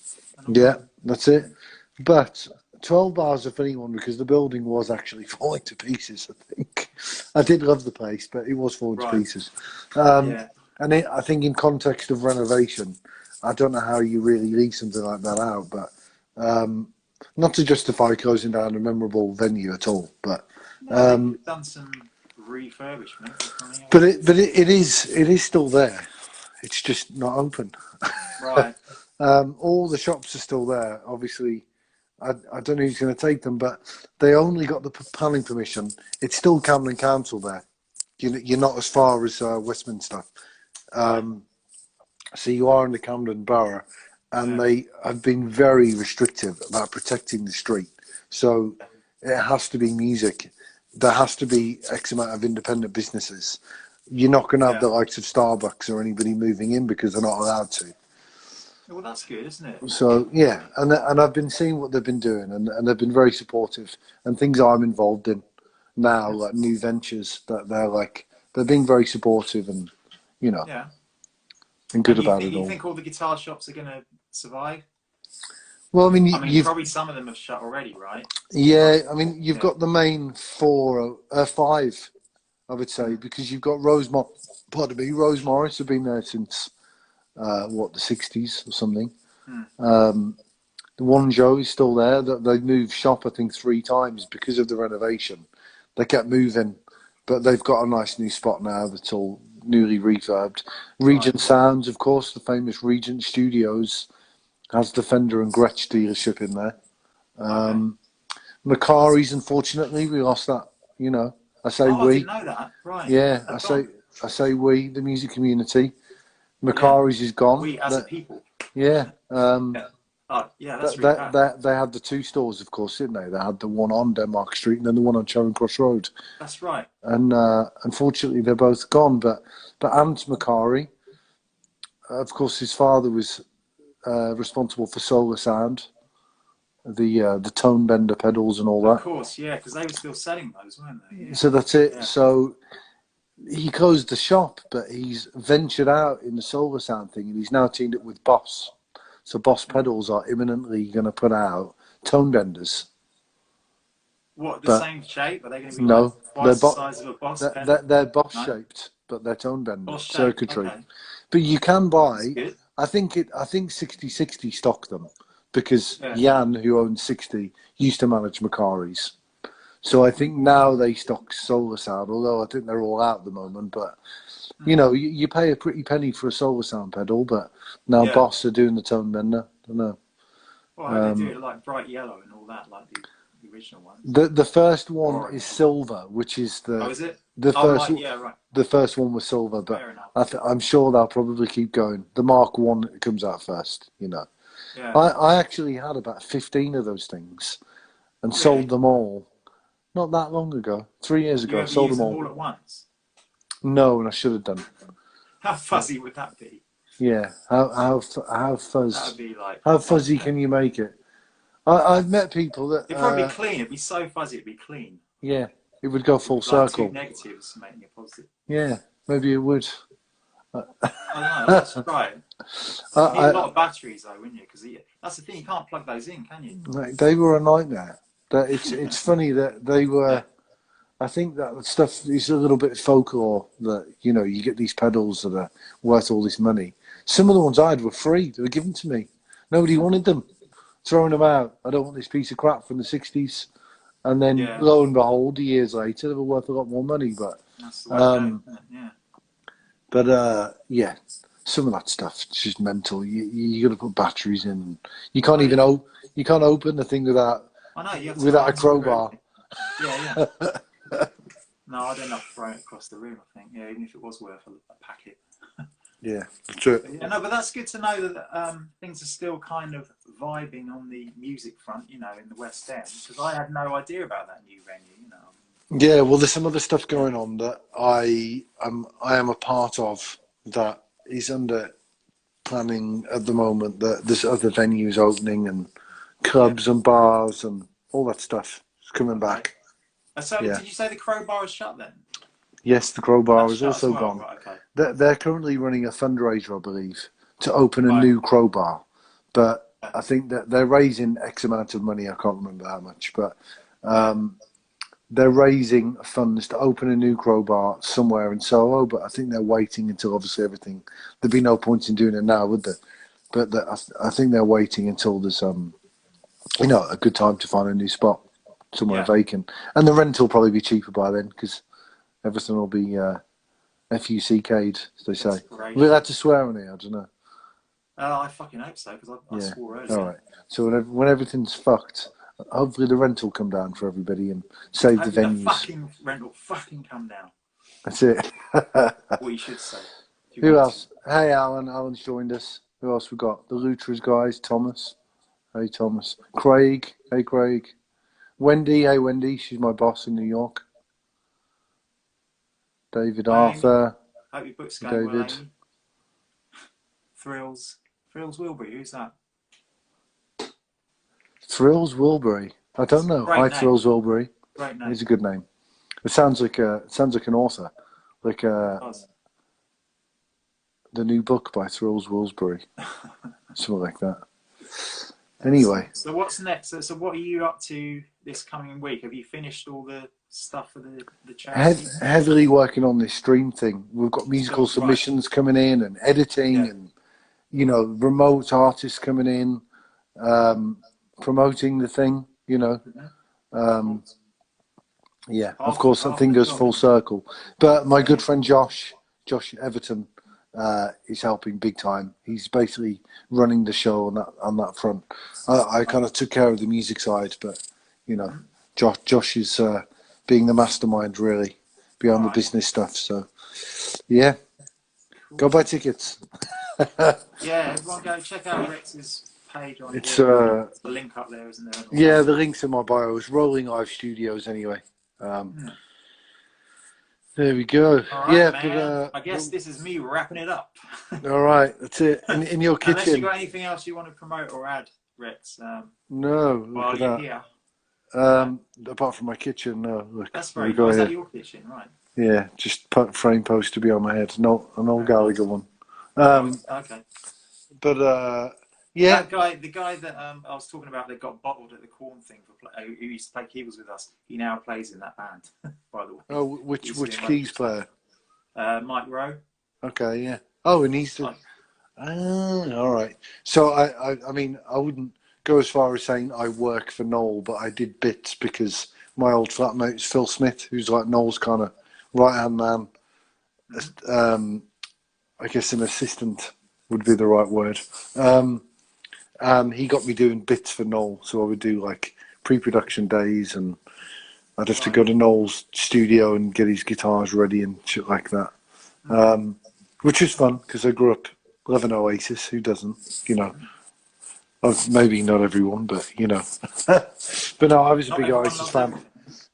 that's it. But 12 Bar's a funny one, because the building was actually falling to pieces, I think. I did love the place, but it was falling to pieces. And I think in context of renovation, I don't know how you really leave something like that out, but not to justify closing down a memorable venue at all, but they've done some refurbishment. But it is still there. It's just not open. Right. All the shops are still there. Obviously, I don't know who's going to take them, but they only got the planning permission. It's still Camden Council there. You're not as far as Westminster. So you are in the Camden Borough, and they have been very restrictive about protecting the street. So it has to be music. There has to be X amount of independent businesses. You're not going to have the likes of Starbucks or anybody moving in, because they're not allowed to. Well, that's good, isn't it? So, yeah, and I've been seeing what they've been doing, and they've been very supportive. And things I'm involved in now, like new ventures, that they're being very supportive and, and good about it all. You think all the guitar shops are going to survive? Well, I mean, probably some of them have shut already, right? Yeah, I mean, you've got the main 5 I would say, because you've got Rose Morris have been there since the 60s or something. The One Joe is still there. They moved shop, I think, 3 times because of the renovation. They kept moving, but they've got a nice new spot now that's all newly refurbed. Regent Sounds, of course, the famous Regent Studios, has the Fender and Gretsch dealership in there. Macari's, unfortunately, we lost that. You know, I say I we. didn't know that. Right. Yeah, I say we, the music community. Macari's is gone. We as a people. Yeah. That's really bad. They had the 2 stores, of course, didn't they? They had the one on Denmark Street and then the one on Charing Cross Road. That's right. And unfortunately, they're both gone. But Ant Macari, of course, his father was responsible for Solar Sound, the tone bender pedals and all that. Of course, yeah, because they were still selling those, weren't they? Yeah. So that's it. Yeah. So he closed the shop, but he's ventured out in the Solar Sound thing, and he's now teamed up with Boss. So Boss Pedals are imminently going to put out tone benders. What, the same shape? Are they going to be twice the size of a Boss pedal? They're Boss shaped, but they're tone bender circuitry. Okay. But you can buy. I think 6060 stock them because Jan, who owns 60, used to manage Macari's. So I think now they stock Solar Sound, although I think they're all out at the moment. But you know, you pay a pretty penny for a Solar Sound pedal, but now Boss are doing the tone bender. I don't know. Well, they do it like bright yellow and all that, like the original ones. The first one is silver, which is the. Oh, is it? The first, right. The first one was silver, but I'm sure they'll probably keep going. The Mark 1 comes out first, you know. Yeah. I actually had about 15 of those things and sold them all not that long ago. 3 years ago, I sold them all at once? No, and I should have done. How fuzzy would that be? Yeah, how fuzzy? That would be like. How fuzzy can you make it? I've met people that. It'd probably be clean. It'd be so fuzzy. It'd be clean. Yeah, it would go full circle. 2 negatives making a positive. Yeah, maybe it would. I know, that's right. You need a lot of batteries though, wouldn't you? Because that's the thing, you can't plug those in, can you? They were a nightmare. It's funny that they were. Yeah. I think that stuff is a little bit folklore that, you know, you get these pedals that are worth all this money. Some of the ones I had were free. They were given to me. Nobody wanted them. Throwing them out. I don't want this piece of crap from the 60s. And then, lo and behold, years later, they were worth a lot more money. But, that's the way some of that stuff is just mental. You got to put batteries in. You can't even open the thing without a crowbar. Yeah. No, I'd end up throwing it across the room, I think. Yeah, even if it was worth a packet. Yeah, true. But that's good to know that things are still kind of vibing on the music front, you know, in the West End. Because I had no idea about that new venue, you know. Yeah, well, there's some other stuff going on that I am a part of that is under planning at the moment. That there's other venues opening and clubs and bars and all that stuff is coming back. So did you say the Crowbar is shut then? Yes, the Crowbar is also gone. Right, okay. They're currently running a fundraiser, I believe, to open a new Crowbar. But I think that they're raising X amount of money. I can't remember how much, but they're raising funds to open a new Crowbar somewhere in Soho. But I think they're waiting until obviously everything. There'd be no point in doing it now, would there? But I think they're waiting until there's a good time to find a new spot somewhere vacant, and the rent will probably be cheaper by then because everything will be FUCK'd, as they say. We're allowed to swear on here, I don't know. I fucking hope so, because I swore earlier. All right. So when everything's fucked, hopefully the rent will come down for everybody and save the venues. The fucking rent will fucking come down. That's it. What you should say. Who else? Hey, Alan. Alan's joined us. Who else we got? The Lutras guys. Thomas. Hey, Thomas. Craig. Hey, Craig. Wendy. Hey, Wendy. She's my boss in New York. David Arthur. Hope your book's going well, Amy. Thrills Wilbury. Who's that? Thrills Wilbury. I don't know. Hi, Thrills Wilbury. Great name. It's a good name. It sounds like an author, like the new book by Thrills Wilbury, something like that. Anyway. So what's next? So what are you up to this coming week? Have you finished all the stuff for the charity? Heavily working on this stream thing. We've got musical submissions coming in and editing and, you know, remote artists coming in, promoting the thing, you know. Yeah, of course, that thing goes full circle. But my good friend Josh Everton, is helping big time. He's basically running the show on that front. I kind of took care of the music side, but, you know, Josh is being the mastermind, really, behind the business stuff. So, yeah, go buy tickets. Yeah, everyone go check out Rex's page on it's the link up there, isn't there? Yeah, the link's in my bio. It's Rolling Live Studios anyway. There we go. All right, yeah, man. I guess this is me wrapping it up. All right, that's it. In your kitchen. Unless you got anything else you want to promote or add, Rex? No. While you're here. Apart from my kitchen, no. Look, that's very cool. Is that your kitchen, right? Yeah, just put frame poster behind my head. No, an old Gallagher one. Okay. But yeah, the guy that I was talking about that got bottled at the Corn thing who used to play keyboards with us. He now plays in that band. By the way. Oh, which keys player? Mike Rowe. Okay, yeah. Oh, and he's the. All right. So I mean, I wouldn't go as far as saying I work for Noel, but I did bits because my old flatmate is Phil Smith, who's like Noel's kind of right-hand man. I guess an assistant would be the right word. And he got me doing bits for Noel, so I would do like pre-production days, and I'd have to go to Noel's studio and get his guitars ready and shit like that. Which was fun because I grew up loving Oasis. Who doesn't? You know, maybe not everyone, but you know. But no, I was a big Oasis fan.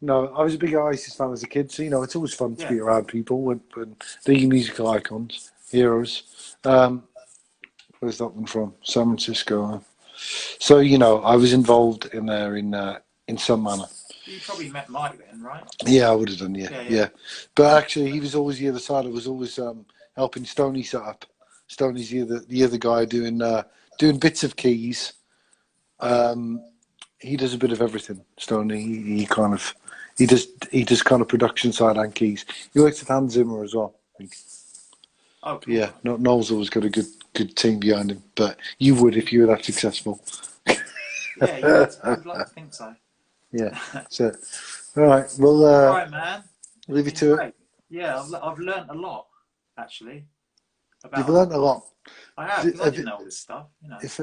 No, I was a big Oasis fan as a kid, so you know it's always fun to be around people when they're musical icons, heroes. Where's that one from? San Francisco. So you know, I was involved in there in some manner. You probably met Mike then, right? Yeah, I would have done. Yeah. But actually, he was always the other side. I was always helping Stoney set up. Stoney's the other guy doing bits of keys. He does a bit of everything. Stoney. He does kind of production side and keys. He works with Hans Zimmer as well, I think. Oh, cool. Yeah, Noel's always got a good team behind him, but you would if you were that successful. Yeah, I'd like to think so. Yeah, so all right, well, all right, man. Leave it to it. Yeah, I've learned a lot actually. You've learned a lot. I have. Because I didn't know all this stuff. You know, if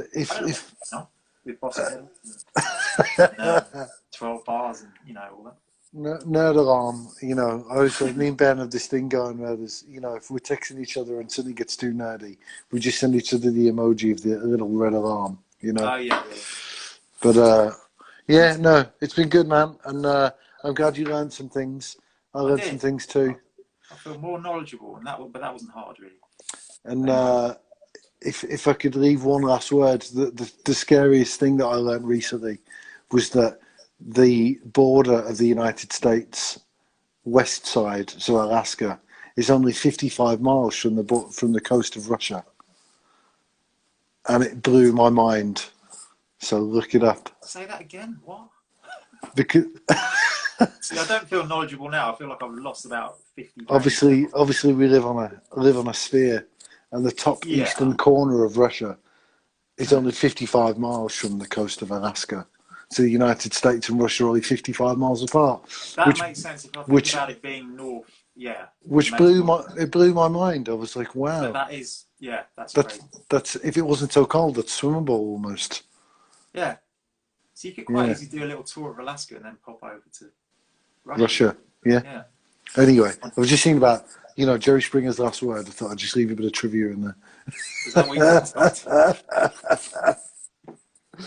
with Bossa and 12 bars and you know all that. Nerd alarm, you know. I was like, me and Ben have this thing going where there's, you know, if we're texting each other and something gets too nerdy, we just send each other the emoji of the little red alarm, you know. Oh yeah. But yeah, no, it's been good, man, and I'm glad you learned some things. I learned some things too. I feel more knowledgeable, but that wasn't hard really. And if I could leave one last word, the scariest thing that I learned recently was that the border of the United States west side, so Alaska, is only 55 miles from the coast of Russia, and it blew my mind. So look it up. Say that again. What? Because see, I don't feel knowledgeable now. I feel like I've lost about 50. Obviously, we live on a sphere, and the top eastern corner of Russia is only 55 miles from the coast of Alaska. So the United States and Russia are only 55 miles apart. That makes sense if I think about it being north. Yeah. Which blew my mind. I was like, wow. But that is, that's crazy. That's if it wasn't so cold, that's swimmable almost. Yeah. So you could quite easily do a little tour of Alaska and then pop over to Russia. Yeah. Anyway, I was just thinking about, you know, Jerry Springer's last word. I thought I'd just leave a bit of trivia in there. Is that what you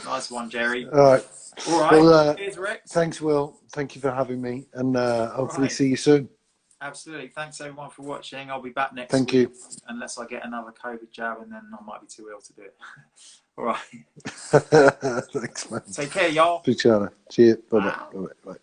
Nice one, Jerry. All right. Well, cheers, Rex. Thanks, Will. Thank you for having me, and hopefully see you soon. Absolutely. Thanks, everyone, for watching. I'll be back next week. Thank you. Unless I get another COVID jab, and then I might be too ill to do it. All right. Thanks, man. Take care, y'all. Big Cheers. Bye-bye. Bye-bye.